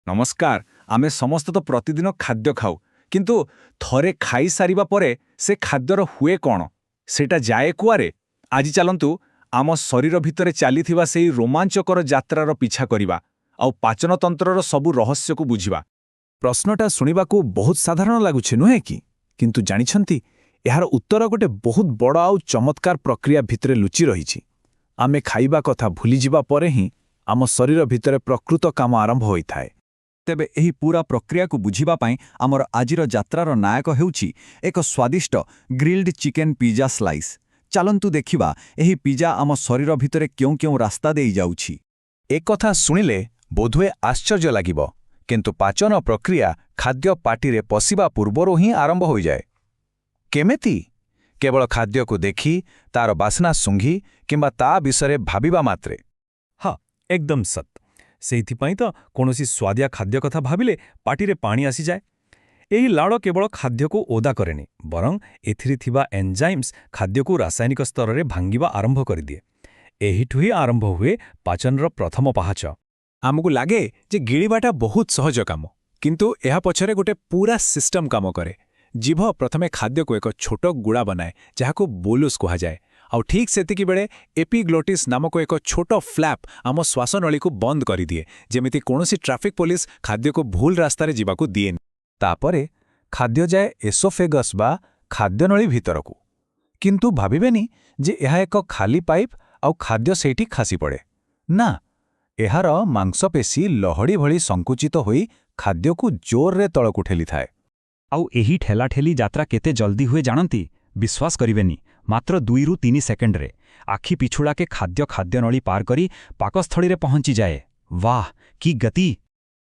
नमस्कार। आमे समस्त तो प्रतिदिन खाद्य खाऊ किंतु थरे खाई सारिबा परे से खाद्यर हुए कौन सेटा जाए कुआरे। आज चलंतु आम शरीर भितरे चलीथिबा सेई रोमांचकर यात्रार पिछा करिबा आउ पाचन तंत्रर सबु रहस्य को बुझिबा। प्रश्नटा सुनिबाकू बहुत साधारण लागुछे नुहे कि किंतु जानिछंती एहार उत्तर गोटे बहुत बड़ आउ चमत्कार प्रक्रिया भितरे लुचि रहिछि। आमे खाइबा कथा भूली जिबा परे ही आम शरीर भितरे प्रकृत काम आरंभ होइथाए। तेबे एही पूरा प्रक्रिया को बुझिबा पाई आमर आजिर यात्रार नायक हेउछि एक स्वादिष्ट ग्रिल्ड चिकेन पिज्जा स्लाइस। चलंतु देखिबा एही पिज्जा आम शरीर भितरे क्यों क्यों रास्ता देई जाउछि। एक कथा सुनिले बोधुए आश्चर्य लागिब किंतु पाचन प्रक्रिया खाद्य पाटिरे पशिबा पूर्वरु ही आरंभ हो जाए। केमेती केवल खाद्य को देखी तार बासना सुंघी किंबा ता विषय भाबिबा मात्रे। हाँ, एकदम सत। सेइथिपाई तो कोनोसी स्वादिया खाद्य कथा भाबिले पाटिरे पानी आसी जाए। एही लाड़ केवल खाद्य को ओदा करेनि बरं एथिरे थिबा एंजाइम्स खाद्य को रासायनिक स्तर रे भांगिबा आरंभ कर दिए। एहिठु ही आरंभ हुए पाचनर प्रथम पाहाच। आमको लागे जे गिळिबाटा बहुत सहज काम किंतु एहा पछरे गोटे पूरा सिस्टम काम करे। जीभ प्रथमे खाद्य को एक छोट गुड़ा बनाए जहाको बोलुस कहा जाए आउ ठीक सेतिकी बेले एपिग्लोटिस नामक एक छोट फ्लैप आम श्वासनली को बंद कर दिए जेमिति कोनोसी ट्रैफिक पुलिस खाद्य को भूल रास्ता रे जीवाकू दिए। तापरे खाद्य जाए एसोफेगस बा खाद्यनली भितरकू। किंतु भाबिबेनी जे एहा एक खाली पाइप आउ खाद्य सेठी खासी पड़े ना। एहार मांसपेशी लहड़ी भली संकुचित होई खाद्य को जोर रे तळकू ठेली थाए। आउ एही ठेलाठेली यात्रा केते जल्दी हुए जानती विश्वास करिवेनी मात्र 2 रु 3 सेकेंड रे आखि पिछुड़ा के खाद्यनली पार करी पाकस्थली रे पहुंची जाए। वाह की गति।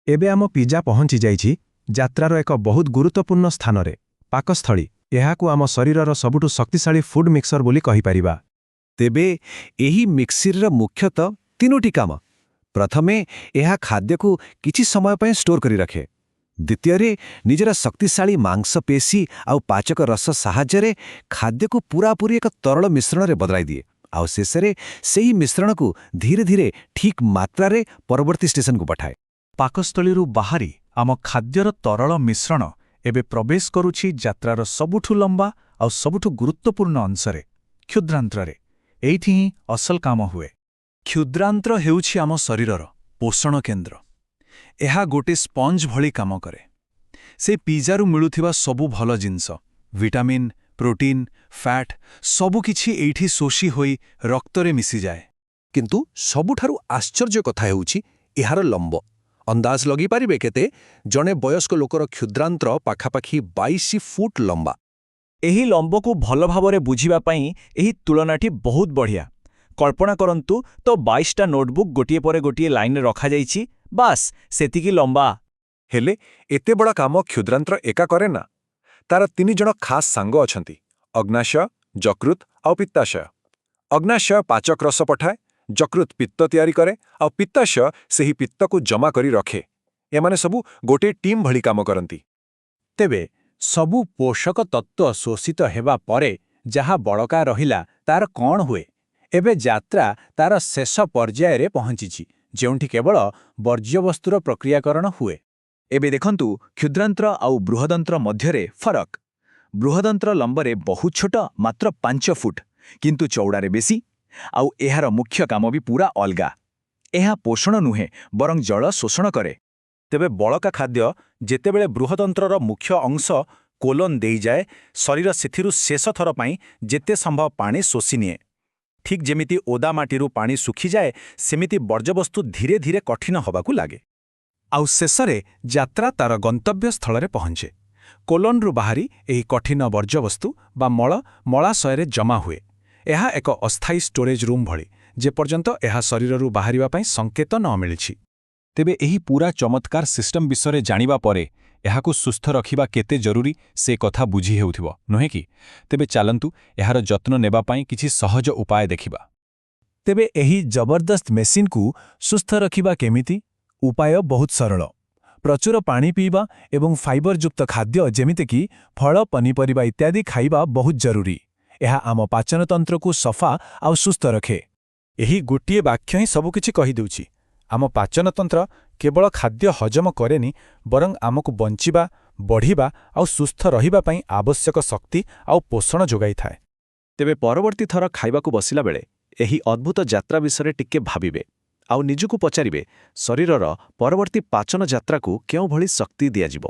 एबे आम पिज्जा पहुंची जाइछि यात्रार एक बहुत गुरुत्वपूर्ण स्थान रे पाकस्थली। एहाकू आम शरीरर सबुठु शक्तिशाली फूड मिक्सर बोली कहि परिबा। तेबे एही मिक्सर मुख्यतः 3टी काम। प्रथमे एहा खाद्य को किछि समय पय स्टोर करी रखे। द्वितीय निजरा शक्तिशाली मांसपेशी आउ पाचक रस साहाय्य खाद्य को पूरापूरी एक तरल मिश्रण रे बदलाई दिए आउ शेषरे सेही मिश्रण को धीरे धीरे ठीक मात्रा रे परवर्ती स्टेशन को पठाए। पाकस्थलीरु बाहारी आम खाद्यर तरल मिश्रण एबे प्रवेश करुछि यात्रार सबुठु लंबा आउ सबुठु गुरुत्वपूर्ण अंशरे क्षुद्रांत्ररे। एइथि ही असल काम हुए। क्षुद्रांत्र हेउछि आम शरीरर पोषण केन्द्र। एहा गोटे स्पंज भली काम करे। से पिज्जारु मिलुथिबा सबु भल जिंस विटामिन प्रोटीन फैट सबु किछि एइठी शोषी होई रक्तरे मिसी जाए। किंतु सबुठारु आश्चर्य कथा हेउछि एहार लंब। अंदाज लगी पारिबे केते जणे वयस्क लोकर क्षुद्रांत्र पाखापाखी 22 फुट लंबा। एही लंब को भल भावरे बुझिबा पाई एही तुलनाटी बहुत बढ़िया। कल्पना करंतु तो 22टा नोटबुक गोटिए परे गोटिए लाइन रखा जाइछि बास सेतिकी लंबा। हेले एते बड़ा काम क्षुद्रांत्र एका करे ना। तार 3 जण खास सांग अछंती अग्नाशय जकृत आउ पित्ताशय। अग्नाशय पाचक रस पठाए जकृत पित्त तैयारी करे आउ पित्ताशय सेही पित्त को जमा करी रखे। एमाने सबु गोटे टीम भली काम करंती। तेबे सबु पोषक तत्व शोषित हेबा परे जहा बड़का रहिला तार कौन हुए। एबे यात्रा तार शेष पर्याय रे पहुंचीछि जेउंठी केवल वर्ज्यवस्तुर प्रक्रियाकरण हुए। एबे देखंतु क्षुद्रांत्र आउ बृहदंत्र मध्यरे फरक। बृहदंत्र लंबरे बहुत छोट मात्र 5 फुट किंतु चौड़ारे बेसी आउ एहार मुख्य काम भी पूरा अलगा। एहा पोषण नुहे बरं जल शोषण करे। तेबे बड़का खाद्य जेतेबेले बृहदंत्रर मुख्य अंश कोलन देई जाए शरीर सेथिरु शेष थर पाई जेते संभव पानी शोषि निए। ठीक जेमिति ओदा माटीरू पानी सुखी जाए सेमिति वर्ज्यवस्तु धीरे धीरे कठिन हबाकू लागे आउ शेषरे यात्रा तार गंतव्य स्थल रे पहुंचे। कोलनरू बाहरी एही कठिन वर्ज्यवस्तु बा मलाशय रे जमा हुए। एहा एक अस्थायी स्टोरेज रूम भली जे पर्यंत एहा शरीररू बाहरिबा पई संकेत न मिलिछि। तेबे एही पूरा चमत्कार सिस्टम विषय जानिबा परे एहाकू सुस्थ रखिबा केते जरूरी से कथा बुझी हेउथिबो नहे कि। तेबे चालंतु एहार जत्न नेबा पाई किछि सहज उपाय देखिबा। तेबे एही जबरदस्त मेसिन को सुस्थ रखिबा केमिति? उपाय बहुत सरल। प्रचुर पानी पीबा एवं फाइबर युक्त खाद्य जेमिति कि फल पनीपरिबा इत्यादि खाइबा बहुत जरूरी। एहा आम पाचन तंत्र को सफा आउ सुस्थ रखे। एही गोटिए वाक्य ही सबु किछि कहि देउछि। आम पाचन तंत्र କେବଳ ଖାଦ୍ୟ ହଜମ କରେନି ବରଂ ଆମକୁ ବଞ୍ଚିବା ବଢ଼ିବା ଆଉ ସୁସ୍ଥ ରହିବା ପାଇଁ ଆବଶ୍ୟକ ଶକ୍ତି ଆଉ ପୋଷଣ ଯୋଗାଇଥାଏ। ତେବେ ପରବର୍ତ୍ତୀ ଥର ଖାଇବାକୁ ବସିଲା ବେଳେ ଏହି ଅଦ୍ଭୁତ ଯାତ୍ରା ବିଷୟରେ ଟିକେ ଭାବିବେ ଆଉ ନିଜକୁ ପଚାରିବେ ଶରୀରର ପରବର୍ତ୍ତୀ ପାଚନ ଯାତ୍ରାକୁ କେଉଁଭଳି ଶକ୍ତି ଦିଆଯିବ।